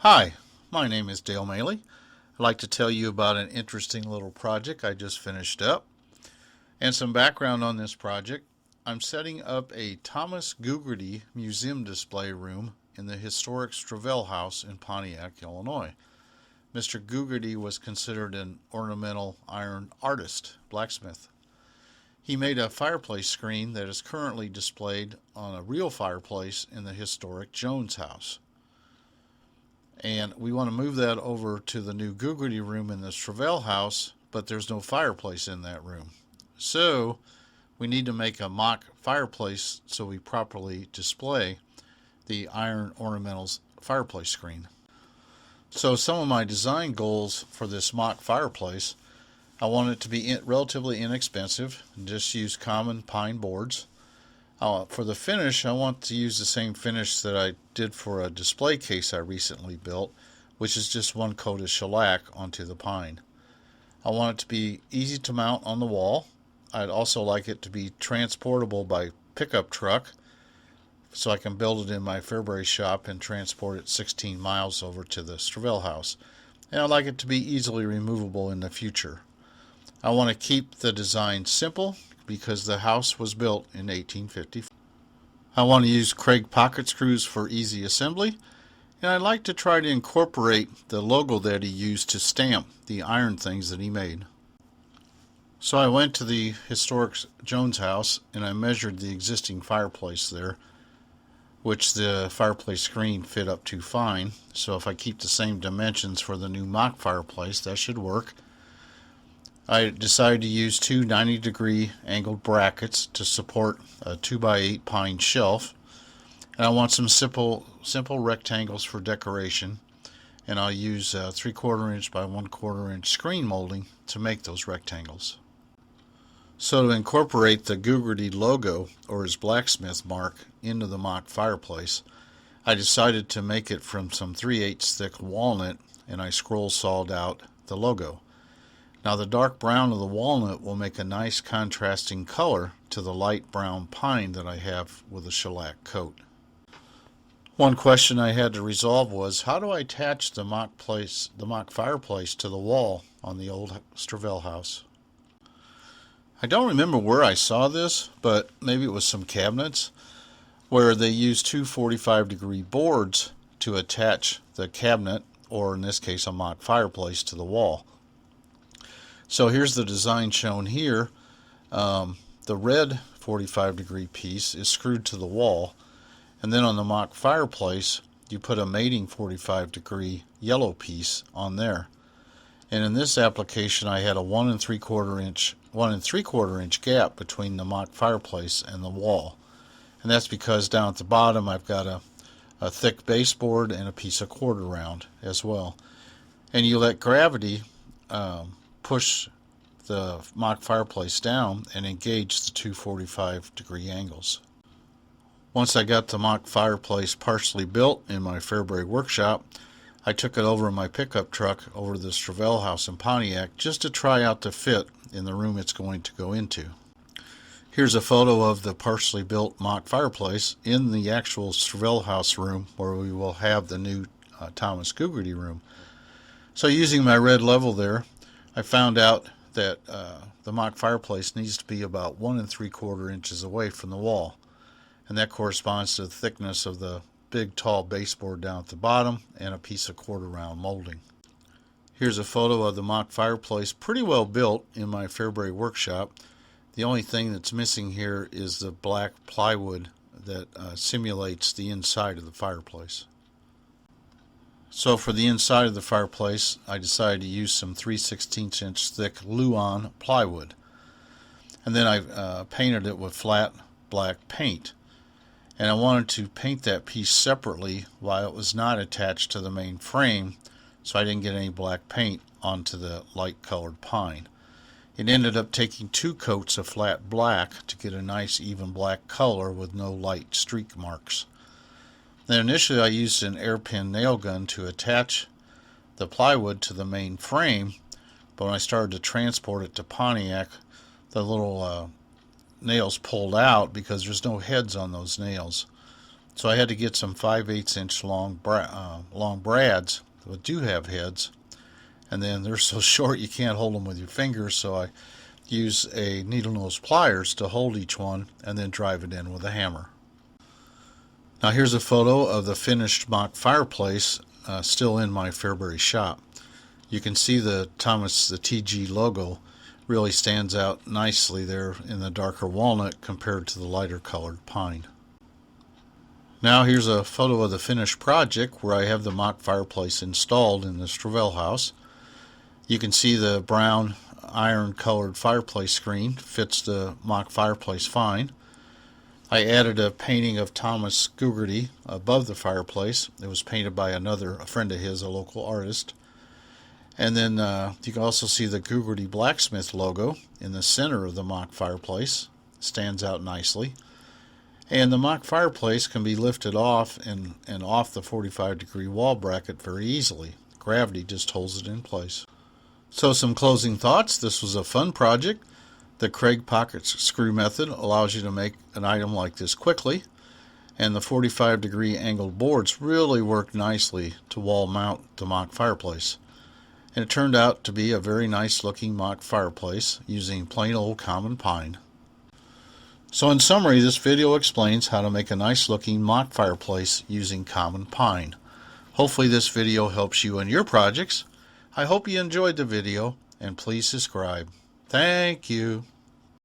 Hi, my name is Dale Maley. I'd like to tell you about an interesting little project I just finished up. And some background on this project. I'm setting up a Thomas Gugerty museum display room in the historic Stravell House in Pontiac, Illinois. Mr. Gugerty was considered an ornamental iron artist, blacksmith. He made a fireplace screen that is currently displayed on a real fireplace in the historic Jones House. And we want to move that over to the new Gugerty room in the Stravell house, but there's no fireplace in that room. So we need to make a mock fireplace so we properly display the iron ornamentals fireplace screen. So some of my design goals for this mock fireplace, I want it to be relatively inexpensive, just use common pine boards. For the finish, I want to use the same finish that I did for a display case I recently built, which is just one coat of shellac onto the pine. I want it to be easy to mount on the wall. I'd also like it to be transportable by pickup truck, so I can build it in my Fairbury shop and transport it 16 miles over to the Stravell house. And I'd like it to be easily removable in the future. I want to keep the design simple because the house was built in 1850. I want to use Craig pocket screws for easy assembly, and I'd like to try to incorporate the logo that he used to stamp the iron things that he made. So I went to the historic Jones house and I measured the existing fireplace there, which the fireplace screen fit up to fine. So if I keep the same dimensions for the new mock fireplace, that should work. I decided to use two 90-degree angled brackets to support a 2x8 pine shelf. And I want some simple rectangles for decoration. And I'll use 3/4 inch by 1/4 inch screen molding to make those rectangles. So to incorporate the Gugerty logo, or his blacksmith mark, into the mock fireplace, I decided to make it from some 3/8 thick walnut, and I scroll sawed out the logo. Now the dark brown of the walnut will make a nice contrasting color to the light brown pine that I have with a shellac coat. One question I had to resolve was, how do I attach the mock fireplace to the wall on the old Stravell house? I don't remember where I saw this, but maybe it was some cabinets where they used two 45-degree boards to attach the cabinet, or in this case a mock fireplace, to the wall. So here's the design shown here. The red 45-degree piece is screwed to the wall, and then on the mock fireplace you put a mating 45-degree yellow piece on there. And in this application I had a 1 3/4 inch gap between the mock fireplace and the wall. And that's because down at the bottom I've got a thick baseboard and a piece of quarter round as well. And you let gravity push the mock fireplace down and engage the two 45-degree angles. Once I got the mock fireplace partially built in my Fairbury workshop, I took it over in my pickup truck over to the Stravell house in Pontiac just to try out the fit in the room it's going to go into. Here's a photo of the partially built mock fireplace in the actual Stravell house room where we will have the new Thomas Gugerty room. So using my red level there, I found out that the mock fireplace needs to be about 1 3/4 inches away from the wall, and that corresponds to the thickness of the big tall baseboard down at the bottom and a piece of quarter round molding. Here's a photo of the mock fireplace, pretty well built in my Fairbury workshop. The only thing that's missing here is the black plywood that simulates the inside of the fireplace. So for the inside of the fireplace, I decided to use some 3/16 inch thick Luan plywood. And then I painted it with flat black paint. And I wanted to paint that piece separately while it was not attached to the main frame, so I didn't get any black paint onto the light colored pine. It ended up taking 2 coats of flat black to get a nice even black color with no light streak marks. Then initially I used an airpin nail gun to attach the plywood to the main frame, but when I started to transport it to Pontiac, the little nails pulled out because there's no heads on those nails. So I had to get some 5/8 inch long brads that do have heads, and then they're so short you can't hold them with your fingers, so I use a needle nose pliers to hold each one and then drive it in with a hammer. Now here's a photo of the finished mock fireplace still in my Fairbury shop. You can see the TG logo really stands out nicely there in the darker walnut compared to the lighter colored pine. Now here's a photo of the finished project where I have the mock fireplace installed in this Travell house. You can see the brown iron colored fireplace screen fits the mock fireplace fine. I added a painting of Thomas Gugerty above the fireplace. It was painted by a friend of his, a local artist. And then you can also see the Gugerty blacksmith logo in the center of the mock fireplace. Stands out nicely. And the mock fireplace can be lifted off and off the 45-degree wall bracket very easily. Gravity just holds it in place. So some closing thoughts. This was a fun project. The Craig pocket screw method allows you to make an item like this quickly. And the 45-degree angled boards really work nicely to wall mount the mock fireplace. And it turned out to be a very nice looking mock fireplace using plain old common pine. So in summary, this video explains how to make a nice looking mock fireplace using common pine. Hopefully this video helps you in your projects. I hope you enjoyed the video, and please subscribe. Thank you.